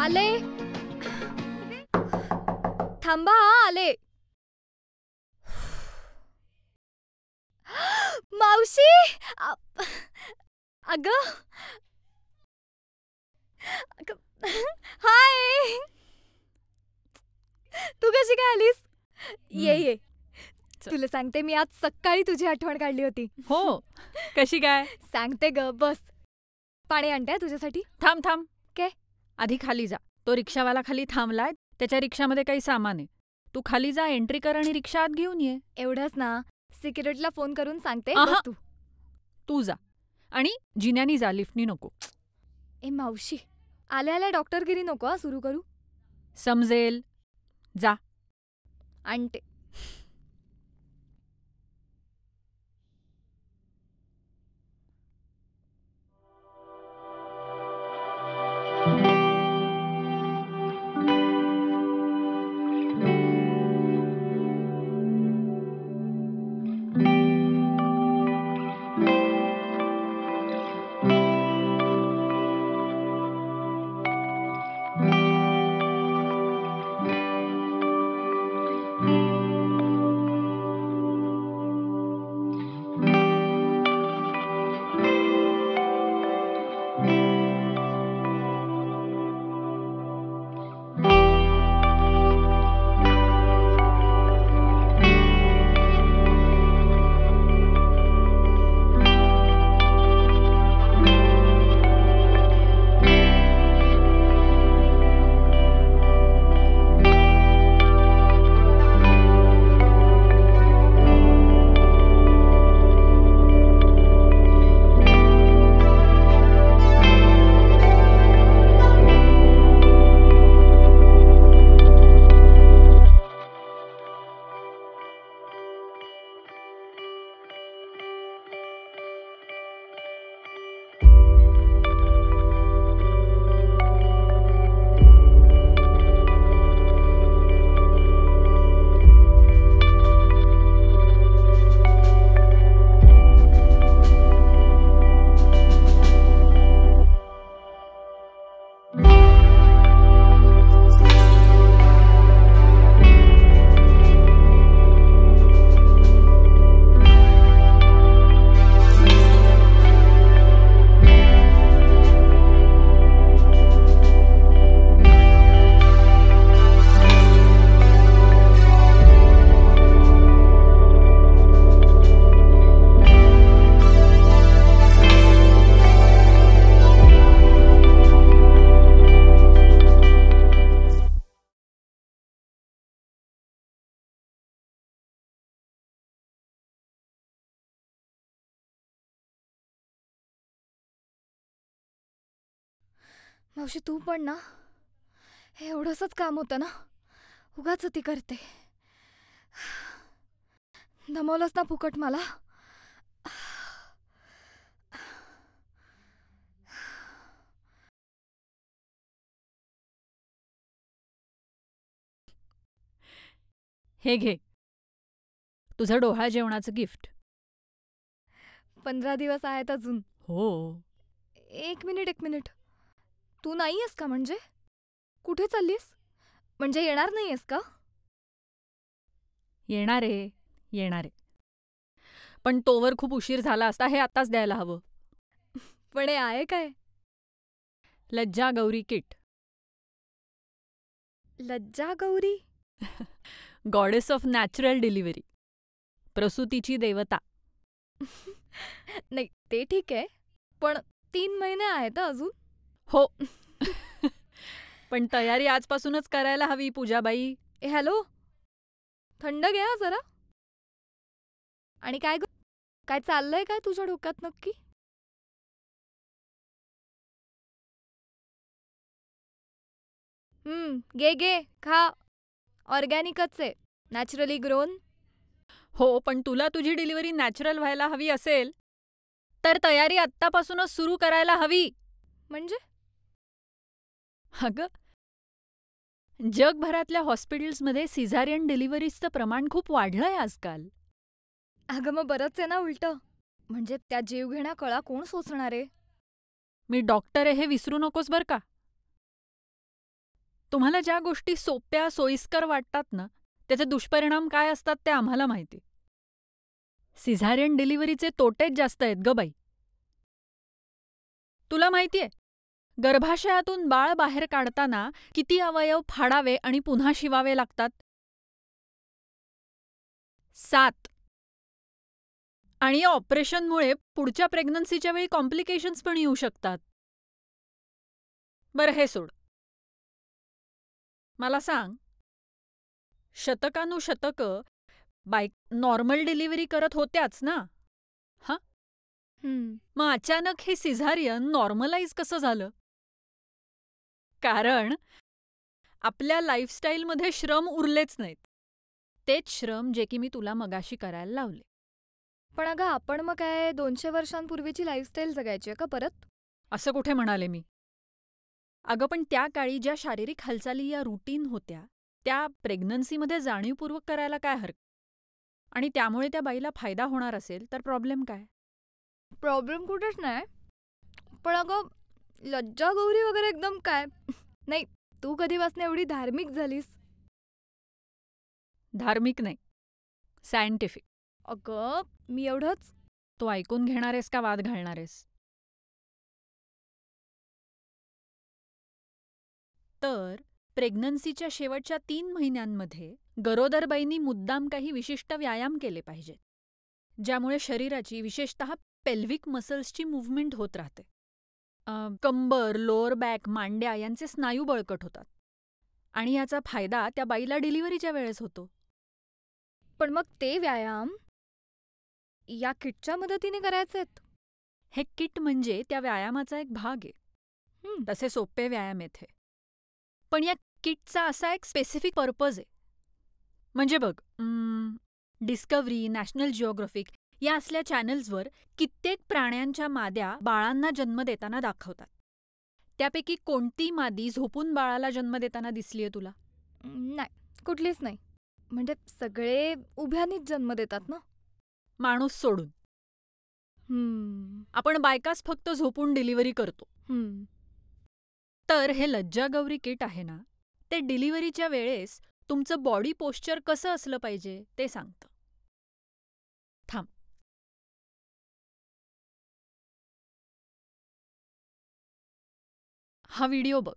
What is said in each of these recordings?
आले. थांबा आले. मावशी. अगं. हाय. तू कशी काय आलीस? ये ये. तुला सांगते मी आज सकाळी तुझी आठवण काढली होती. हो, कशी काय? सांगते ग, बस. पाणी आणते तुझ्यासाठी. थांब थांब. काय? आधी खाली जा. तो रिक्षावाला खाली थांबलाय, त्याच्या रिक्षामध्ये काही सामान आहे. तू खाली जा, एंट्री कर आणि रिक्षा आत घेऊन ये. एवढंच ना? सिक्युरिटीला फोन करून सांगते. आहा. बस तू जा आणि जिन्यानी जा, लिफ्टनी नको. ए मावशी, आल्या आल्या डॉक्टरगिरी नको सुरू करू. समजेल. जा. आणते. मावशी तू पण ना, हे एवढंसच काम होतं ना, उगाच ती करते. दमवलंस ना फुकट मला. हे घे, तुझं डोहाळ जेवणाचं गिफ्ट. 15 दिवस आहेत अजून. हो. एक मिनिट. तू नाहीयेस का? म्हणजे कुठे चाललीस? म्हणजे येणार नाहीयेस का? येणार आहे. पण तोवर खूप उशीर झाला असता. हे आताच द्यायला हवं. पण हे आहे काय? Lajja Gauri kit. Lajja Gauri? Goddess of natural delivery. प्रसूतीची देवता. नाही ते ठीक आहे, पण 3 महिने आहेत अजून. हो. पण तयारी आजपासूनच करायला हवी पूजाबाई. हॅलो, थंड घ्या जरा. आणि काय चाललंय काय तुझ्या डोक्यात नक्की? घे खा. ऑर्गॅनिकच आहे, नॅचरली ग्रोन. हो, पण तुला तुझी डिलिव्हरी नॅचरल व्हायला हवी असेल तर तयारी आत्तापासूनच सुरू करायला हवी. म्हणजे? अगं, जगभरातल्या हॉस्पिटल्समध्ये सिझारियन डिलिव्हरीजचं प्रमाण खूप वाढलंय आजकाल. अगं मग बरंच आहे ना उलटं. म्हणजे त्या जीवघेण्या कळा कोण सोसणार आहे? मी डॉक्टर आहे हे विसरू नकोस बरं का. तुम्हाला ज्या गोष्टी सोप्या सोयीस्कर वाटतात ना, त्याचे दुष्परिणाम काय असतात ते आम्हाला माहिती. सिझारियन डिलिव्हरीचे तोटेच जास्त आहेत ग बाई. तुला माहितीये, गर्भाशयातून बाळ बाहेर काढताना किती अवयव फाडावे आणि पुन्हा शिवावे लागतात? 7. आणि या ऑपरेशनमुळे पुढच्या प्रेग्नन्सीच्या वेळी कॉम्प्लिकेशन्स पण येऊ शकतात. बरं हे सोड. मला सांग, शतकानुशतकं नॉर्मल डिलिव्हरी करत होत्याच ना? हां, मग अचानक हे सिझारियन नॉर्मलाइज कसं झालं? कारण आपल्या लाईफस्टाईलमध्ये श्रम उरलेच नाहीत. तेच श्रम जे की मी तुला मगाशी करायला लावले. पण अगं आपण मग काय 200 वर्षांपूर्वीची लाईफस्टाईल जगायची आहे का परत? असं कुठे म्हणाले मी. अगं पण त्या काळी ज्या शारीरिक हालचाली या रुटीन होत्या त्या प्रेग्नन्सीमध्ये जाणीवपूर्वक करायला काय हरकत? आणि त्यामुळे त्या बाईला फायदा होणार असेल तर प्रॉब्लेम काय? प्रॉब्लेम कुठेच नाही. पण अगं लज्जा गौरी वगैरे एकदम काय नाही. तू कधीपासून एवढी धार्मिक झालीस? धार्मिक नाही, सायंटिफिक. अगं मी एवढंच. तू ऐकून घेणार आहेस का वाद घालणार आहेस? तर प्रेग्नन्सीच्या शेवटच्या 3 महिन्यांमध्ये गरोदरबाईंनी मुद्दाम काही विशिष्ट व्यायाम केले पाहिजेत, ज्यामुळे शरीराची विशेषतः पेल्व्हिक मसल्सची मूव्हमेंट होत राहते. कंबर, लोअर बॅक, मांड्या यांचे स्नायू बळकट होतात आणि याचा फायदा त्या बाईला डिलिव्हरीच्या वेळेस होतो. पण मग ते व्यायाम या किटच्या मदतीने करायचे आहेत? हे किट म्हणजे त्या व्यायामाचा एक भाग आहे. तसे सोपे व्यायाम आहेत हे. पण या किटचा असा एक स्पेसिफिक पर्पज आहे. म्हणजे बघ, डिस्कव्हरी, नॅशनल जिओग्राफिक या असल्या चॅनल्सवर कित्येक प्राण्यांच्या माद्या बाळांना जन्म देताना दाखवतात. त्यापैकी कोणती मादी झोपून बाळाला जन्म देताना दिसलीये तुला? नाही, कुठलीच नाही. म्हणजे सगळे उभ्यानीच जन्म देतात ना, माणूस सोडून. आपण बायकाच फक्त झोपून डिलिव्हरी करतो. तर हे लज्जागौरी किट आहे ना, ते डिलिव्हरीच्या वेळेस तुमचं बॉडी पोश्चर कसं असलं पाहिजे ते सांगतं. थांब. हा व्हिडिओ बघ.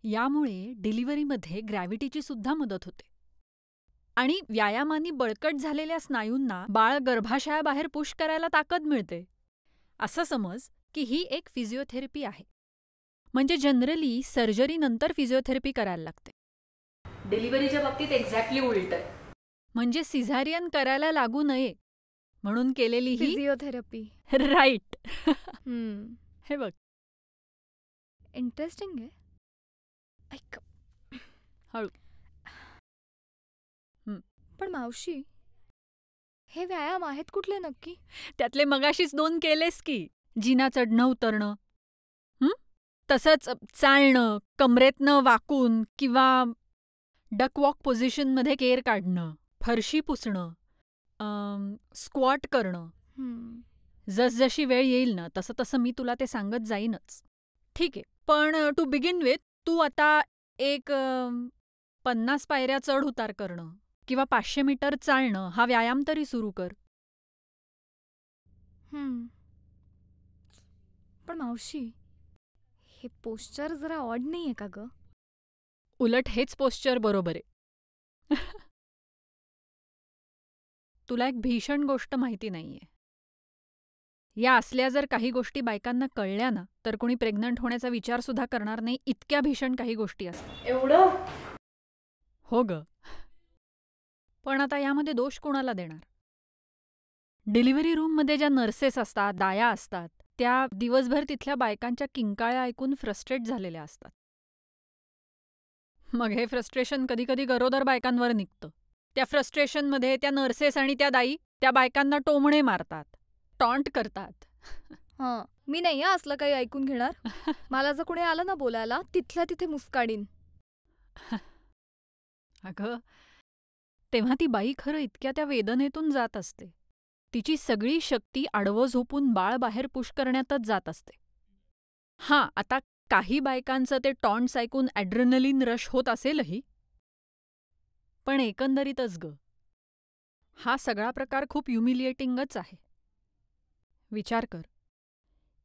यामुळे डिलिव्हरीमध्ये ग्रॅव्हिटीची सुद्धा मदत होते आणि व्यायामाने बळकट झालेल्या स्नायूंना बाळ गर्भाशयाबाहेर पुश करायला ताकद मिळते. असं समज की ही एक फिजिओथेरपी आहे. म्हणजे जनरली सर्जरीनंतर फिजिओथेरपी करायला लागते. डिलिव्हरीच्या बाबतीत एक्झॅक्टली उलट आहे. म्हणजे सिझारियन करायला लागू नये म्हणून केलेली ही फिजिओथेरपी. राईट. हे बघ, इंटरेस्टिंग आहे. ऐक, हळू. पण मावशी, हे व्यायाम आहेत कुठले नक्की? त्यातले मगाशीच 2 केलेस की. जिना चढणं उतरणं, तसंच चालणं, कमरेतनं वाकून किंवा डकवॉक पोझिशनमध्ये केर काढणं, फरशी पुसणं, स्क्वॉट करणं. जसजशी वेळ येईल ना तसं तसं मी तुला ते सांगत जाईनच. ठीक आहे, पण टू बिगिन विथ तू आता एक 50 पायऱ्या चढ उतार करणं किंवा 500 मीटर चालणं हा व्यायाम तरी सुरू कर. पण मावशी, हे पोश्चर जरा ऑड नाहीये का ग? उलट हेच पोश्चर बरोबर आहे. तुला एक भीषण गोष्ट माहिती नाहीये. या असल्या जर काही गोष्टी बायकांना कळल्या ना तर कोणी प्रेग्नंट होण्याचा विचार सुद्धा करणार नाही. इतक्या भीषण काही गोष्टी असतात. एवढं? हो ग. पण आता यामध्ये दोष कोणाला देणार? डिलिव्हरी रूममध्ये ज्या नर्सेस असतात, दाया असतात, त्या दिवसभर तिथल्या बायकांच्या किंकाळ्या ऐकून फ्रस्ट्रेट झालेल्या असतात. मग हे फ्रस्ट्रेशन कधी कधी गरोदर बायकांवर निघतं. त्या फ्रस्ट्रेशनमध्ये त्या नर्सेस आणि त्या दाई त्या बायकांना टोमणे मारतात, टॉन्ट करतात. मी नाही असलं काही ऐकून घेणार. मला जर कोणी आलं ना बोलायला, तिथल्या तिथे मुस्काडीन. अगं, तेव्हा ती बाई खरं इतक्या त्या वेदनेतून जात असते. तिची सगळी शक्ती आडवं झोपून बाळ बाहेर पुश करण्यातच जात असते. हां, आता काही बायकांचं ते टॉन्ट्स ऐकून ॲड्रेनलिन रश होत असेलही, पण एकंदरीतच हा सगळा प्रकार खूप ह्युमिलिएटिंगच आहे. विचार कर,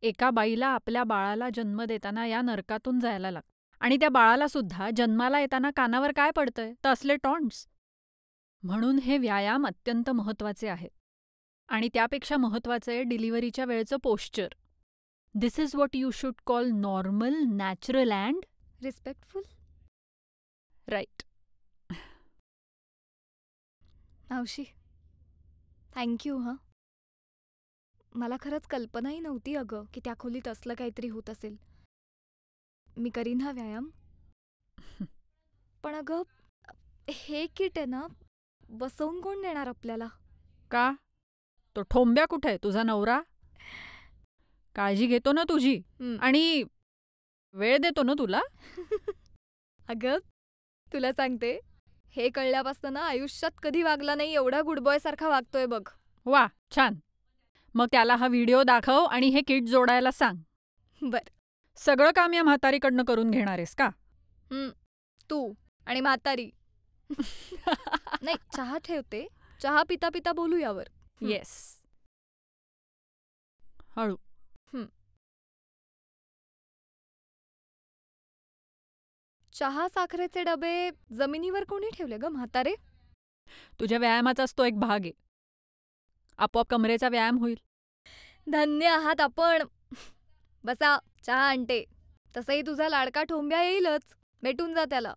एका बाईला आपल्या बाळाला जन्म देताना या नरकातून जायला लागतं आणि त्या बाळाला सुद्धा जन्माला येताना कानावर काय पडतंय तर असले टॉन्ट्स. म्हणून हे व्यायाम अत्यंत महत्त्वाचे आहेत. आणि त्यापेक्षा महत्त्वाचं आहे डिलिव्हरीच्या वेळचं posture. This is what you should call normal, natural and respectful. Right. मावशी, थँक्यू. हां, मला खरंच कल्पनाही नव्हती अगं की त्या खोलीत असलं काहीतरी होत असेल. मी करीन हा व्यायाम. पण अगं, हे किट आहे ना, बसवून कोण देणार आपल्याला? का? तो ठोंब्या कुठे आहे, तुझा नवरा? काळजी घेतो ना तुझी आणि वेळ देतो ना तुला. अगं, तुला सांगते, हे कळल्यापासून ना आयुष्यात कधी वागला नाही एवढा गुडबॉय सारखा वागतोय बघ. वा, छान. मग त्याला हा व्हिडिओ दाखव आणि हे किट जोडायला सांग. बर. सगळं काम या म्हातारीकडनं करून घेणार आहेस का? तू आणि म्हातारी. नाही, चहा ठेवते. चहा पिता पिता बोलू यावर. येस. हळू. चहा साखरेचे डबे जमिनीवर कोणी ठेवले ग म्हातारे? तुझ्या व्यायामाचाच तो एक भाग आहे. आपोआप कमरेचा व्यायाम होईल. धन्य आहात आपण. बसा, चहा आणते. तसंही तुझा लाडका ठोंब्या येईलच, भेटून जा त्याला.